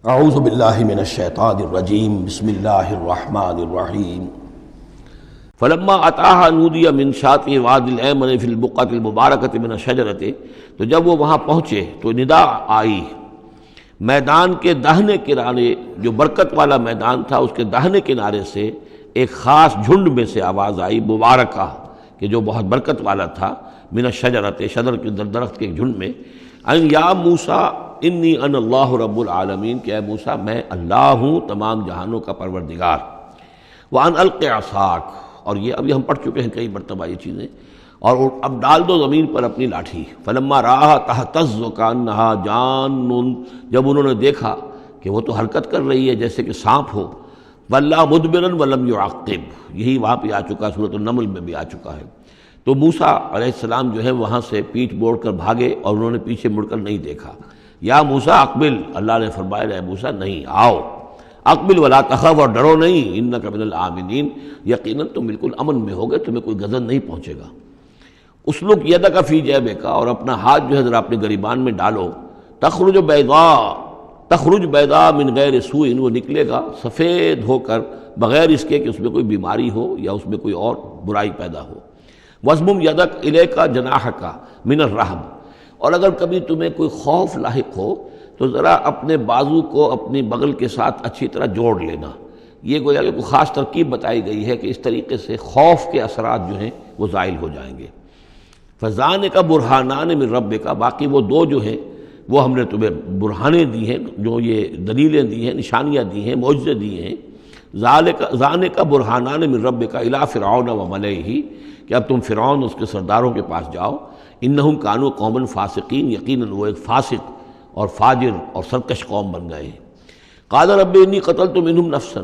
اعوذ باللہ من الشیطان الرجیم بسم اللہ الرحمن الرحیم فلما اتاها نودی من شاطئ وادی الایمن فی البقعۃ المبارکۃ من الشجرۃ، تو جب وہ وہاں پہنچے تو ندا آئی میدان کے داہنے کنارے، جو برکت والا میدان تھا اس کے داہنے کنارے سے ایک خاص جھنڈ میں سے آواز آئی مبارکہ، کہ جو بہت برکت والا تھا، من الشجرۃ، شجر کے درخت کے ایک جھنڈ میں، ان یا موسیٰ انی ان اللہ رب العالمین، کہ اے موسیٰ میں اللہ ہوں تمام جہانوں کا پروردگار، وان الق عصاک، اور یہ ابھی ہم پڑھ چکے ہیں کئی مرتبہ یہ چیزیں، اور اب ڈال دو زمین پر اپنی لاٹھی، فلما رآہا تہتز کانہا جان، جب انہوں نے دیکھا کہ وہ تو حرکت کر رہی ہے جیسے کہ سانپ ہو، ولا مدبرا ولم یعقب، یہی وہاں پہ آ چکا، سورۃ النمل میں بھی آ چکا ہے۔ تو موسیٰ علیہ السلام جو ہے وہاں سے پیٹھ موڑ کر بھاگے اور انہوں نے پیچھے مڑ کر نہیں دیکھا۔ یا موسیٰ اقبل، اللہ نے فرمایا اے موسیٰ نہیں، آؤ، اقبل ولا تخف، اور ڈرو نہیں، انک من الآمنین، یقیناً تم بالکل امن میں ہوگے، تمہیں کوئی غضب نہیں پہنچے گا۔ اسلک یدک فی جیبک، اور اپنا ہاتھ جو ہے ذرا اپنے گریبان میں ڈالو، تخرج بیضاء من غیر سوء، وہ نکلے گا سفید ہو کر بغیر اس کے کہ اس میں کوئی بیماری ہو یا اس میں کوئی اور برائی پیدا ہو۔ وَاضْمُمْ يَدَكَ إِلَيْكَ جَنَاحَكَ مِنَ الرَّهْبِ، اور اگر کبھی تمہیں کوئی خوف لاحق ہو تو ذرا اپنے بازو کو اپنی بغل کے ساتھ اچھی طرح جوڑ لینا۔ یہ گویا کہ کوئی خاص ترکیب بتائی گئی ہے کہ اس طریقے سے خوف کے اثرات جو ہیں وہ زائل ہو جائیں گے۔ فَذَانِكَ بُرْهَانَانِ مِن رَبِّكَ، باقی وہ دو جو ہیں وہ ہم نے تمہیں برہانیں دی ہیں، جو یہ دلیلیں دی ہیں، نشانیاں دی ہیں، معجزے دیے ہیں۔ ذَانِكَ بُرْهَانَانِ مِن رَبِّكَ إِلَىٰ فِرْعَوْنَ وَمَلَئِهِ، کہ اب تم فرعون اس کے سرداروں کے پاس جاؤ، انہم کانوا قوما فاسقین، یقیناً وہ ایک فاسق اور فاجر اور سرکش قوم بن گئے ہیں۔ قال رب انی قتلت منہم نفسا،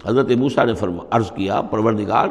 حضرت موسیٰ نے عرض کیا پروردگار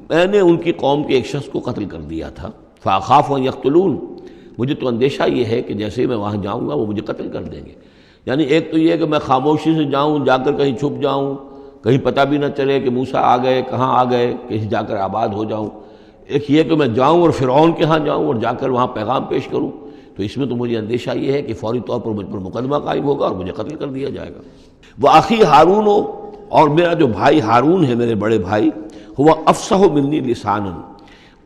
میں نے ان کی قوم کے ایک شخص کو قتل کر دیا تھا، فاخاف ان یقتلون، مجھے تو اندیشہ یہ ہے کہ جیسے ہی میں وہاں جاؤں گا وہ مجھے قتل کر دیں گے۔ یعنی ایک تو یہ کہ میں خاموشی سے جاؤں، جا کر کہیں چھپ جاؤں، کہیں پتہ بھی نہ چلے کہ موسیٰ آ گئے، کہاں آ گئے، کہیں جا کر آباد ہو جاؤں۔ ایک یہ کہ میں جاؤں اور فرعون کے ہاں جاؤں اور جا کر وہاں پیغام پیش کروں، تو اس میں تو مجھے اندیشہ یہ ہے کہ فوری طور پر مجھ پر مقدمہ قائم ہوگا اور مجھے قتل کر دیا جائے گا۔ وَأَخِي ہارون، اور میرا جو بھائی ہارون ہے، میرے بڑے بھائی، ہوا افصح منی لسانا،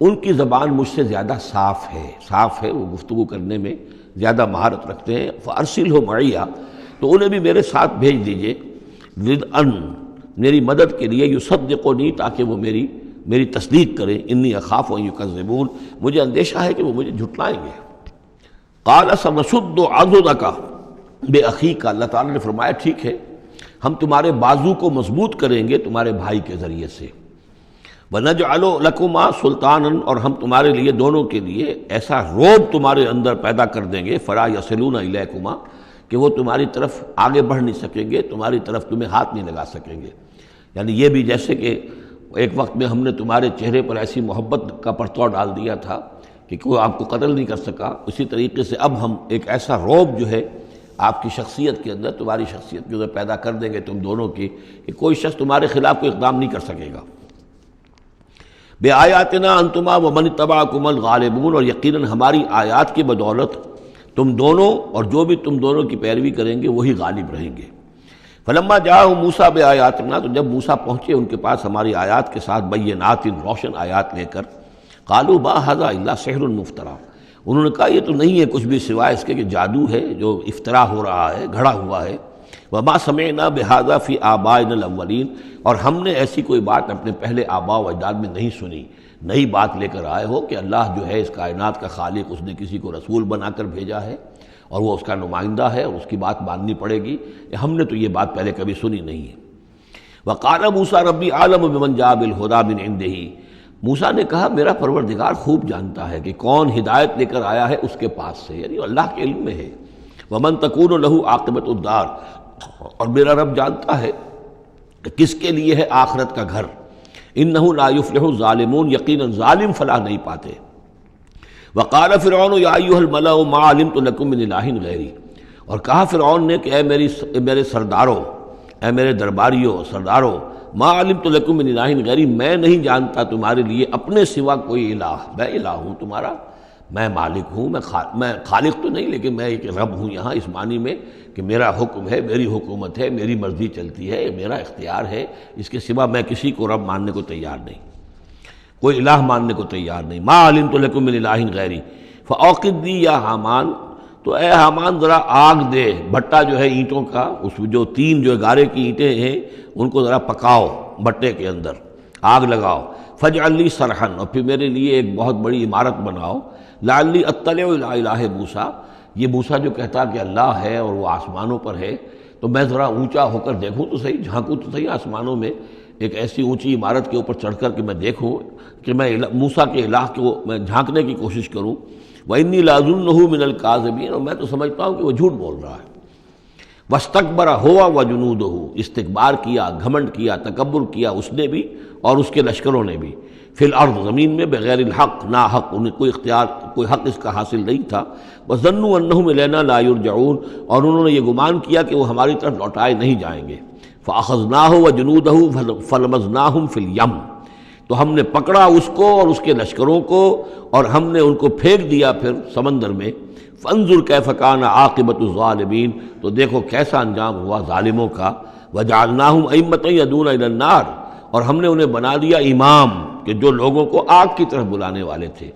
ان کی زبان مجھ سے زیادہ صاف ہے، وہ گفتگو کرنے میں زیادہ مہارت رکھتے ہیں۔ فَأَرْسِلْهُ مَعِيَّ، تو انہیں بھی میرے ساتھ بھیج دیجئے، رِدْءً، میری مدد کے لیے، یصدقنی، تاکہ وہ میری تصدیق کریں، انی اخاف ان یکذبون، مجھے اندیشہ ہے کہ وہ مجھے جھٹلائیں گے۔ قال سنشد عضدک باخیک، اللہ تعالیٰ نے فرمایا ٹھیک ہے، ہم تمہارے بازو کو مضبوط کریں گے تمہارے بھائی کے ذریعے سے۔ وَنَجْعَلُ لَكُمَا سُلْطَانًا، اور ہم تمہارے لیے دونوں کے لیے ایسا روب تمہارے اندر پیدا کر دیں گے، فَلَا يَصِلُونَ إِلَيْكُمَا، کہ وہ تمہاری طرف آگے بڑھ نہیں سکیں گے، تمہاری طرف تمہیں ہاتھ نہیں لگا سکیں گے۔ یعنی یہ بھی جیسے کہ ایک وقت میں ہم نے تمہارے چہرے پر ایسی محبت کا پرتو ڈال دیا تھا کہ کوئی آپ کو قتل نہیں کر سکا، اسی طریقے سے اب ہم ایک ایسا رعب جو ہے آپ کی شخصیت کے اندر، تمہاری شخصیت کے اندر پیدا کر دیں گے تم دونوں کی، کہ کوئی شخص تمہارے خلاف کوئی اقدام نہیں کر سکے گا۔ بِآیاتنا انتما ومن اتبعکم الغالبون، اور یقیناً ہماری آیات کی بدولت تم دونوں اور جو بھی تم دونوں کی پیروی کریں گے وہی غالب رہیں گے۔ فلما جاءهم موسیٰ بآیاتنا، تو جب موسیٰ پہنچے ان کے پاس ہماری آیات کے ساتھ، بینات، روشن آیات لے کر، قالوا ما ھذا الا سحر مفترا، انہوں نے کہا یہ تو نہیں ہے کچھ بھی سوائے اس کے کہ جادو ہے جو افترا ہو رہا ہے، گھڑا ہوا ہے۔ وما سمعنا بھذا فی آبائنا الاولین، اور ہم نے ایسی کوئی بات اپنے پہلے آباء و اجداد میں نہیں سنی۔ نئی بات لے کر آئے ہو کہ اللہ جو ہے اس کائنات کا خالق، اس نے کسی کو رسول بنا کر بھیجا ہے اور وہ اس کا نمائندہ ہے اور اس کی بات ماننی پڑے گی، ہم نے تو یہ بات پہلے کبھی سنی نہیں ہے۔ وقال موسیٰ ربی اعلم بمن جاء بالہدی من عنده، موسیٰ نے کہا میرا پروردگار خوب جانتا ہے کہ کون ہدایت لے کر آیا ہے اس کے پاس سے، یعنی اللہ کے علم میں ہے۔ ومن تکون له عاقبۃ الدار، اور میرا رب جانتا ہے کہ کس کے لیے ہے آخرت کا گھر۔ انہ لا یفلح الظالمون، یقیناً ظالم فلاح نہیں پاتے۔ وقال فرعون یا ایھا الملأ ما علمت لکم من الہ غیری، اور کہا فرعون نے کہ اے میرے سرداروں، اے میرے درباریوں، سرداروں، ما علمت لکم من الہ غیری، میں نہیں جانتا تمہارے لیے اپنے سوا کوئی الہ، میں الہ ہوں تمہارا، میں مالک ہوں، میں خالق تو نہیں لیکن میں ایک رب ہوں یہاں اس معنی میں کہ میرا حکم ہے، میری حکومت ہے، میری مرضی چلتی ہے، میرا اختیار ہے، اس کے سوا میں کسی کو رب ماننے کو تیار نہیں، کوئی الہ ماننے کو تیار نہیں۔ ما علمت لکم من الہ غیری فاوقد لی یا حامان، تو اے حامان ذرا آگ دے، بھٹا جو ہے اینٹوں کا، اس جو تین جو گارے کی اینٹیں ہیں ان کو ذرا پکاؤ بھٹے کے اندر، آگ لگاؤ، فاجعل لی صرحا، اور پھر میرے لیے ایک بہت بڑی عمارت بناؤ، لعلی اطلع الی الہ موسیٰ، یہ موسیٰ جو کہتا کہ اللہ ہے اور وہ آسمانوں پر ہے، تو میں ذرا اونچا ہو کر دیکھوں تو صحیح، جھانکوں تو صحیح آسمانوں میں، ایک ایسی اونچی عمارت کے اوپر چڑھ کر کہ میں دیکھوں کہ میں موسیٰ کے الہ کو میں جھانکنے کی کوشش کروں۔ وَإِنِّي لَأَظُنُّهُ مِنَ الْكَاذِبِينَ، اور میں تو سمجھتا ہوں کہ وہ جھوٹ بول رہا ہے۔ وَاسْتَكْبَرَ هُوَ وَجُنُودُهُ، استکبار کیا، گھمنڈ کیا، تکبر کیا اس نے بھی اور اس کے لشکروں نے بھی، فی الارض، زمین میں، بغیر الحق، نا حق، انہیں کوئی اختیار، کوئی حق اس کا حاصل نہیں تھا۔ وَظَنُّوا أَنَّهُمْ إِلَيْنَا لَا يُرْجَعُونَ، اور انہوں نے یہ گمان کیا کہ وہ ہماری طرف لوٹائے نہیں جائیں گے۔ فَأَخَذْنَاهُ وَجُنُودَهُ فَلَمَزْنَاهُمْ فِي الْيَمِّ، تو ہم نے پکڑا اس کو اور اس کے لشکروں کو اور ہم نے ان کو پھینک دیا پھر سمندر میں۔ فانظر کیف کان عاقبۃ الظالمین، تو دیکھو کیسا انجام ہوا ظالموں کا۔ وجعلناہم ائمۃ یدعون الی النار، اور ہم نے انہیں بنا دیا امام کہ جو لوگوں کو آگ کی طرف بلانے والے تھے،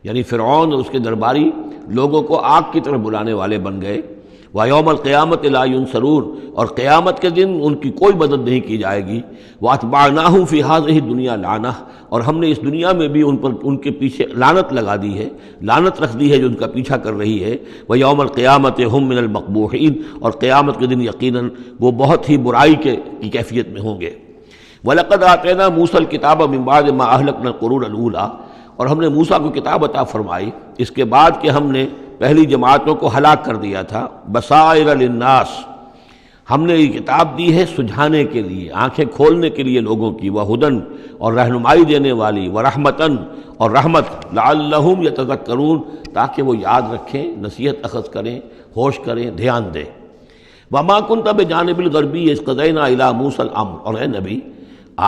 یعنی فرعون اور اس کے درباری لوگوں کو آگ کی طرف بلانے والے بن گئے۔ وَيَوْمَ الْقِيَامَةِ لَا يُنصَرُونَ، اور قیامت کے دن ان کی کوئی مدد نہیں کی جائے گی۔ وَأَتْبَعْنَاهُمْ فِي هَذِهِ الدُّنْيَا لَعْنَةً، اور ہم نے اس دنیا میں بھی ان کے پیچھے لعنت لگا دی ہے، لعنت رکھ دی ہے جو ان کا پیچھا کر رہی ہے۔ وَيَوْمَ الْقِيَامَةِ هُمْ مِنَ الْمَقْبُوحِينَ، اور قیامت کے دن یقیناً وہ بہت ہی برائی کی کیفیت میں ہوں گے۔ وَلَقَدْ آتَيْنَا مُوسَى الْكِتَابَ مِن بَعْدِ مَا أَهْلَكْنَا الْقُرُونَ الْأُولَىٰ، اور ہم نے موسیٰ کو کتاب عطا فرمائی اس کے بعد کہ ہم نے پہلی جماعتوں کو ہلاک کر دیا تھا۔ بصائر للناس، ہم نے یہ کتاب دی ہے سجھانے کے لیے، آنکھیں کھولنے کے لیے لوگوں کی، وہدن، اور رہنمائی دینے والی، ورحمتن، اور رحمت، لعلہم یتذکرون، تاکہ وہ یاد رکھیں، نصیحت اخذ کریں، ہوش کریں، دھیان دیں۔ وما کنت بجانب الغربی اذ قضینا الی موسیٰ الامر، اور اے نبی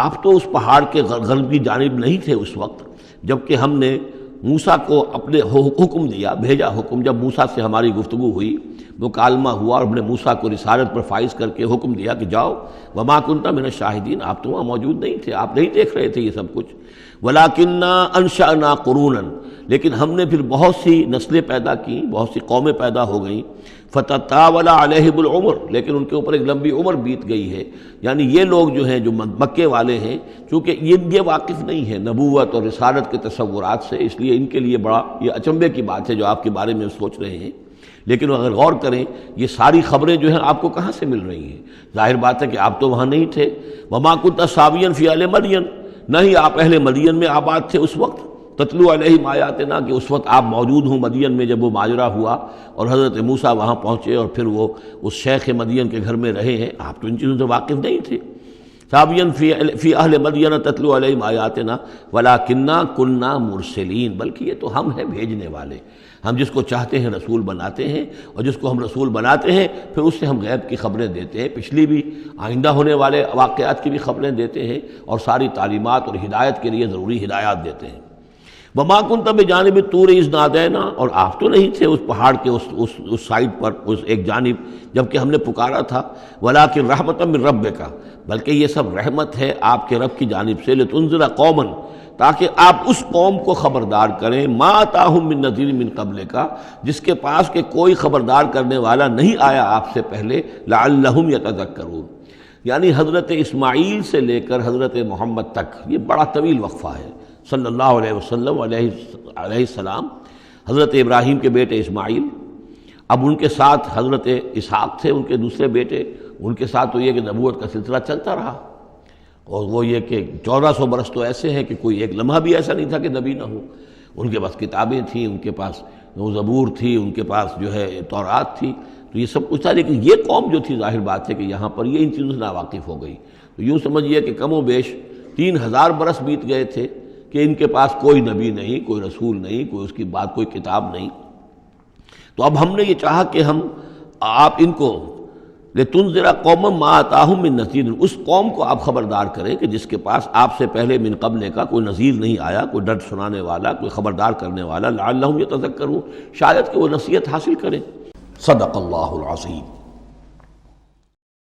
آپ تو اس پہاڑ کے غربی جانب نہیں تھے اس وقت جبکہ ہم نے موسیٰ کو اپنے حکم دیا، بھیجا حکم، جب موسیٰ سے ہماری گفتگو ہوئی، مکالمہ ہوا، اور ہم نے موسیٰ کو رسالت پر فائز کر کے حکم دیا کہ جاؤ۔ وما کنت من الشاہدین، آپ تو وہاں موجود نہیں تھے، آپ نہیں دیکھ رہے تھے یہ سب کچھ۔ ولکننا انشأنا قرونا، لیکن ہم نے پھر بہت سی نسلیں پیدا کی، بہت سی قومیں پیدا ہو گئیں۔ فتطاول علیہم العمر، لیکن ان کے اوپر ایک لمبی عمر بیت گئی ہے، یعنی یہ لوگ جو ہیں جو مکے والے ہیں، چونکہ یہ واقف نہیں ہے نبوت اور رسالت کے تصورات سے، اس لیے ان کے لیے بڑا یہ اچنبے کی بات ہے جو آپ کے بارے میں سوچ رہے ہیں۔ لیکن اگر غور کریں یہ ساری خبریں جو ہیں آپ کو کہاں سے مل رہی ہیں؟ ظاہر بات ہے کہ آپ تو وہاں نہیں تھے۔ وما کنت ساویا فی اہل مدین، نہ ہی آپ اہل مدین میں آباد تھے اس وقت۔ تتلو علیہم آیاتنا، کہ اس وقت آپ موجود ہوں مدین میں جب وہ ماجرا ہوا اور حضرت موسیٰ وہاں پہنچے اور پھر وہ اس شیخ مدین کے گھر میں رہے ہیں، آپ تو ان چیزوں سے واقف نہیں تھے۔ ساویا فی اہل مدین تتلو علیہم آیاتنا ولکننا کننا مرسلین، بلکہ یہ تو ہم ہیں بھیجنے والے، ہم جس کو چاہتے ہیں رسول بناتے ہیں، اور جس کو ہم رسول بناتے ہیں پھر اس سے ہم غیب کی خبریں دیتے ہیں، پچھلی بھی آئندہ ہونے والے واقعات کی بھی خبریں دیتے ہیں، اور ساری تعلیمات اور ہدایت کے لیے ضروری ہدایات دیتے ہیں۔ وما کنت بجانب الطور اذ نادینا، اور آپ تو نہیں تھے اس پہاڑ کے اس سائڈ پر، اس ایک جانب جب کہ ہم نے پکارا تھا۔ ولکن رحمۃ من ربک، بلکہ یہ سب رحمت ہے آپ کے رب کی جانب سے، لتنذر قوما، تاکہ آپ اس قوم کو خبردار کریں، ما اتاہم من نذیر من قبلک، جس کے پاس کہ کوئی خبردار کرنے والا نہیں آیا آپ سے پہلے، لعلہم یتذکرون، یعنی حضرت اسماعیل سے لے کر حضرت محمد تک یہ بڑا طویل وقفہ ہے۔ صلی اللہ علیہ وسلم علیہ السلام، حضرت ابراہیم کے بیٹے اسماعیل، اب ان کے ساتھ حضرت اسحاق تھے ان کے دوسرے بیٹے، ان کے ساتھ تو یہ کہ نبوت کا سلسلہ چلتا رہا، اور وہ یہ کہ 1400 برس تو ایسے ہیں کہ کوئی ایک لمحہ بھی ایسا نہیں تھا کہ نبی نہ ہو۔ ان کے پاس کتابیں تھیں، ان کے پاس زبور تھی، ان کے پاس جو ہے تورات تھی، تو یہ سب کچھ تھا، لیکن یہ قوم جو تھی ظاہر بات ہے کہ یہاں پر یہ ان چیزوں سے ناواقف ہو گئی۔ تو یوں سمجھیے کہ کم و بیش 3000 برس بیت گئے تھے کہ ان کے پاس کوئی نبی نہیں، کوئی رسول نہیں، کوئی اس کی بات کوئی کتاب نہیں۔ تو اب ہم نے یہ چاہا کہ ہم آپ ان کو لتنذر قوما ما آتاہم من نذیر، اس قوم کو آپ خبردار کریں کہ جس کے پاس آپ سے پہلے من قبل کا کوئی نذیر نہیں آیا، کوئی ڈر سنانے والا، کوئی خبردار کرنے والا، لعلہم یتذکرون، شاید کہ وہ نصیحت حاصل کریں۔ صدق اللہ العظیم۔